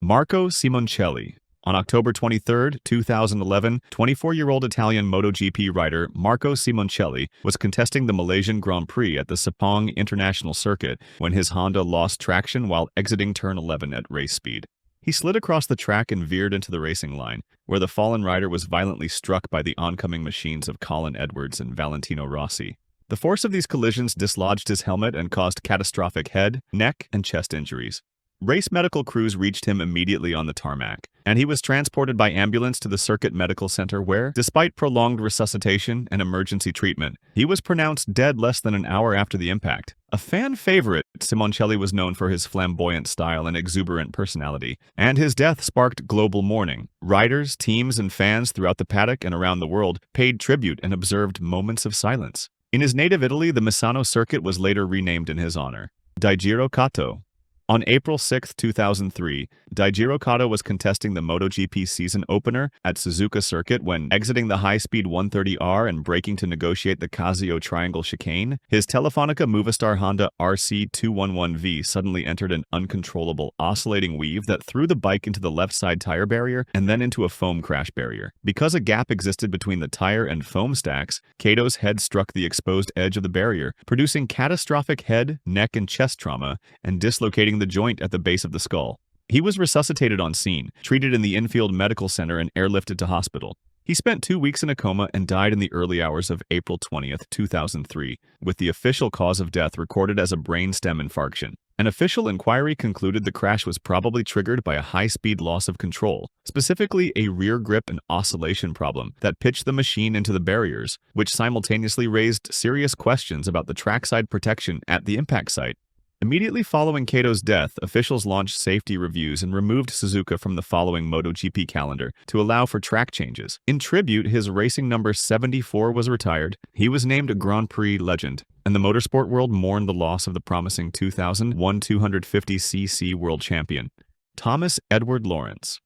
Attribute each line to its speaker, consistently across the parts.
Speaker 1: Marco Simoncelli. On October 23, 2011, 24-year-old Italian MotoGP rider Marco Simoncelli was contesting the Malaysian Grand Prix at the Sepang International Circuit when his Honda lost traction while exiting turn 11 at race speed. He slid across the track and veered into the racing line, where the fallen rider was violently struck by the oncoming machines of Colin Edwards and Valentino Rossi. The force of these collisions dislodged his helmet and caused catastrophic head, neck, and chest injuries. Race medical crews reached him immediately on the tarmac, and he was transported by ambulance to the Circuit Medical Center where, despite prolonged resuscitation and emergency treatment, he was pronounced dead less than an hour after the impact. A fan favorite, Simoncelli was known for his flamboyant style and exuberant personality, and his death sparked global mourning. Riders, teams, and fans throughout the paddock and around the world paid tribute and observed moments of silence. In his native Italy, the Misano circuit was later renamed in his honor. Daijiro Kato. On April 6, 2003, Daijiro Kato was contesting the MotoGP season opener at Suzuka Circuit when exiting the high-speed 130R and braking to negotiate the Casio Triangle chicane. His Telefonica Movistar Honda RC211V suddenly entered an uncontrollable, oscillating weave that threw the bike into the left side tire barrier and then into a foam crash barrier. Because a gap existed between the tire and foam stacks, Kato's head struck the exposed edge of the barrier, producing catastrophic head, neck, and chest trauma and dislocating the joint at the base of the skull. He was resuscitated on scene, treated in the infield medical center, and airlifted to hospital. He spent 2 weeks in a coma and died in the early hours of April 20, 2003, with the official cause of death recorded as a brainstem infarction. An official inquiry concluded the crash was probably triggered by a high-speed loss of control, specifically a rear grip and oscillation problem that pitched the machine into the barriers, which simultaneously raised serious questions about the trackside protection at the impact site. Immediately following Kato's death, officials launched safety reviews and removed Suzuka from the following MotoGP calendar to allow for track changes. In tribute, his racing number 74 was retired. He was named a Grand Prix legend, and the motorsport world mourned the loss of the promising 2001 250cc world champion, Thomas Edward Lawrence.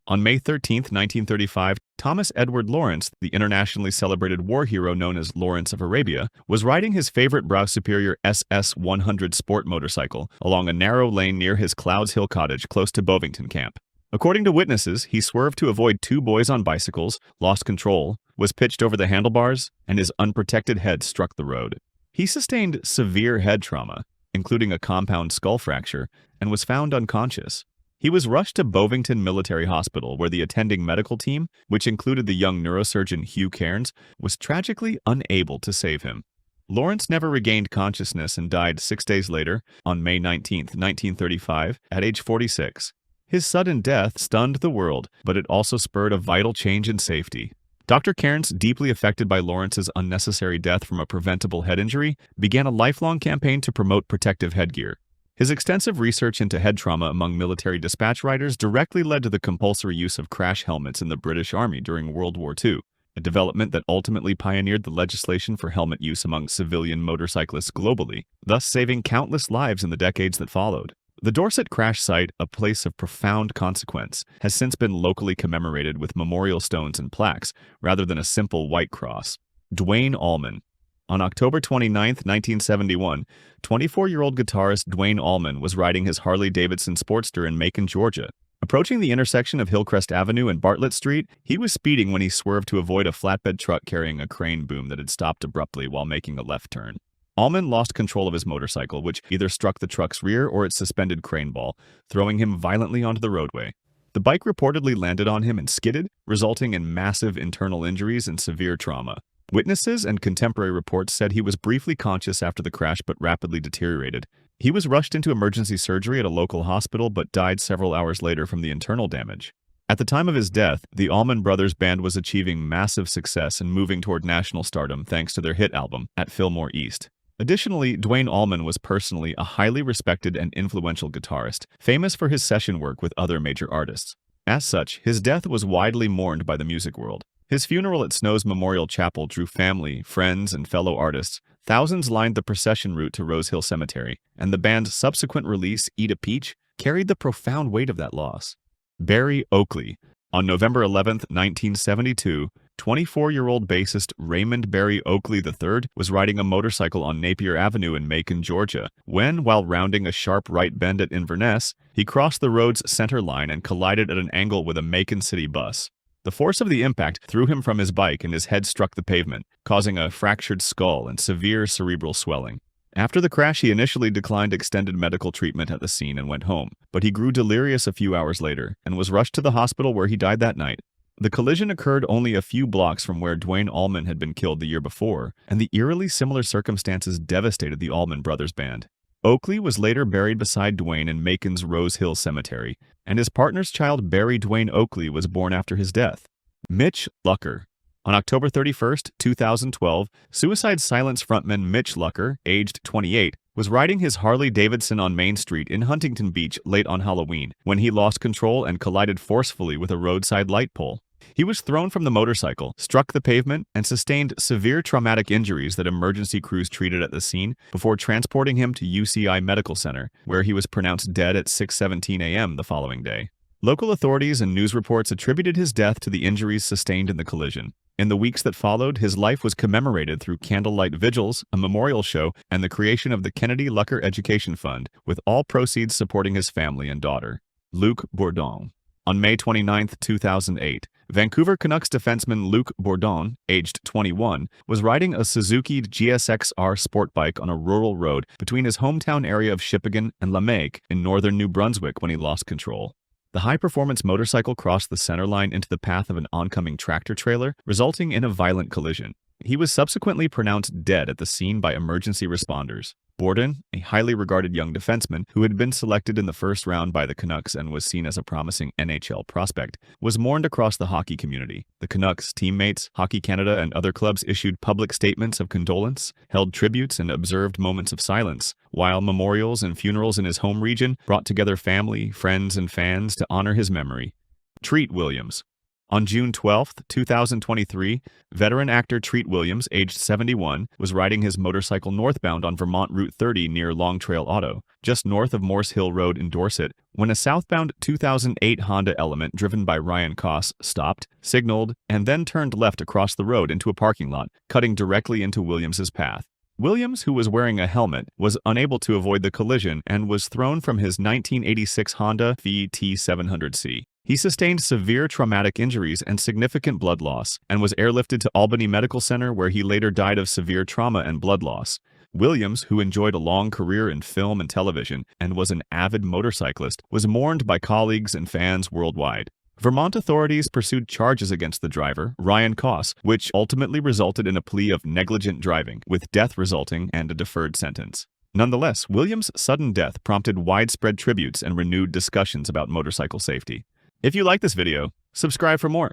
Speaker 1: On May 13, 1935, Thomas Edward Lawrence, the internationally celebrated war hero known as Lawrence of Arabia, was riding his favorite Brau Superior SS-100 sport motorcycle along a narrow lane near his Clouds Hill cottage close to Bovington Camp. According to witnesses, he swerved to avoid 2 boys on bicycles, lost control, was pitched over the handlebars, and his unprotected head struck the road. He sustained severe head trauma, including a compound skull fracture, and was found unconscious. He was rushed to Bovington Military Hospital, where the attending medical team, which included the young neurosurgeon Hugh Cairns, was tragically unable to save him. Lawrence never regained consciousness and died 6 days later, on May 19, 1935, at age 46. His sudden death stunned the world, but it also spurred a vital change in safety. Dr. Cairns, deeply affected by Lawrence's unnecessary death from a preventable head injury, began a lifelong campaign to promote protective headgear. His extensive research into head trauma among military dispatch riders directly led to the compulsory use of crash helmets in the British Army during World War II, a development that ultimately pioneered the legislation for helmet use among civilian motorcyclists globally, thus saving countless lives in the decades that followed. The Dorset crash site, a place of profound consequence, has since been locally commemorated with memorial stones and plaques, rather than a simple white cross. Duane Allman. On October 29, 1971, 24-year-old guitarist Duane Allman was riding his Harley-Davidson Sportster in Macon, Georgia. Approaching the intersection of Hillcrest Avenue and Bartlett Street, he was speeding when he swerved to avoid a flatbed truck carrying a crane boom that had stopped abruptly while making a left turn. Allman lost control of his motorcycle, which either struck the truck's rear or its suspended crane ball, throwing him violently onto the roadway. The bike reportedly landed on him and skidded, resulting in massive internal injuries and severe trauma. Witnesses and contemporary reports said he was briefly conscious after the crash but rapidly deteriorated. He was rushed into emergency surgery at a local hospital but died several hours later from the internal damage. At the time of his death, the Allman Brothers Band was achieving massive success and moving toward national stardom thanks to their hit album, At Fillmore East. Additionally, Duane Allman was personally a highly respected and influential guitarist, famous for his session work with other major artists. As such, his death was widely mourned by the music world. His funeral at Snow's Memorial Chapel drew family, friends, and fellow artists. Thousands lined the procession route to Rose Hill Cemetery, and the band's subsequent release, Eat a Peach, carried the profound weight of that loss. Barry Oakley. On November 11, 1972, 24-year-old bassist Raymond Barry Oakley III was riding a motorcycle on Napier Avenue in Macon, Georgia, when, while rounding a sharp right bend at Inverness, he crossed the road's center line and collided at an angle with a Macon City bus. The force of the impact threw him from his bike and his head struck the pavement, causing a fractured skull and severe cerebral swelling. After the crash, he initially declined extended medical treatment at the scene and went home, but he grew delirious a few hours later and was rushed to the hospital where he died that night. The collision occurred only a few blocks from where Duane Allman had been killed the year before, and the eerily similar circumstances devastated the Allman Brothers band. Oakley was later buried beside Duane in Macon's Rose Hill Cemetery, and his partner's child Barry Duane Oakley was born after his death. Mitch Lucker. On October 31, 2012, Suicide Silence frontman Mitch Lucker, aged 28, was riding his Harley-Davidson on Main Street in Huntington Beach late on Halloween when he lost control and collided forcefully with a roadside light pole. He was thrown from the motorcycle, struck the pavement, and sustained severe traumatic injuries that emergency crews treated at the scene before transporting him to UCI Medical Center, where he was pronounced dead at 6:17 a.m. the following day. Local authorities and news reports attributed his death to the injuries sustained in the collision. In the weeks that followed, his life was commemorated through candlelight vigils, a memorial show, and the creation of the Kennedy Lucker Education Fund, with all proceeds supporting his family and daughter. Luc Bourdon. On May 29, 2008, Vancouver Canucks defenseman Luc Bourdon, aged 21, was riding a Suzuki GSX-R sport bike on a rural road between his hometown area of Shippagan and Lamake in northern New Brunswick when he lost control. The high-performance motorcycle crossed the center line into the path of an oncoming tractor-trailer, resulting in a violent collision. He was subsequently pronounced dead at the scene by emergency responders. Bourdon, a highly regarded young defenseman who had been selected in the first round by the Canucks and was seen as a promising NHL prospect, was mourned across the hockey community. The Canucks, teammates, Hockey Canada, and other clubs issued public statements of condolence, held tributes, and observed moments of silence, while memorials and funerals in his home region brought together family, friends, and fans to honor his memory. Treat Williams. On June 12, 2023, veteran actor Treat Williams, aged 71, was riding his motorcycle northbound on Vermont Route 30 near Long Trail Auto, just north of Morse Hill Road in Dorset, when a southbound 2008 Honda Element driven by Ryan Koss stopped, signaled, and then turned left across the road into a parking lot, cutting directly into Williams's path. Williams, who was wearing a helmet, was unable to avoid the collision and was thrown from his 1986 Honda VT700C. He sustained severe traumatic injuries and significant blood loss, and was airlifted to Albany Medical Center, where he later died of severe trauma and blood loss. Williams, who enjoyed a long career in film and television and was an avid motorcyclist, was mourned by colleagues and fans worldwide. Vermont authorities pursued charges against the driver, Ryan Koss, which ultimately resulted in a plea of negligent driving, with death resulting and a deferred sentence. Nonetheless, Williams' sudden death prompted widespread tributes and renewed discussions about motorcycle safety. If you like this video, subscribe for more.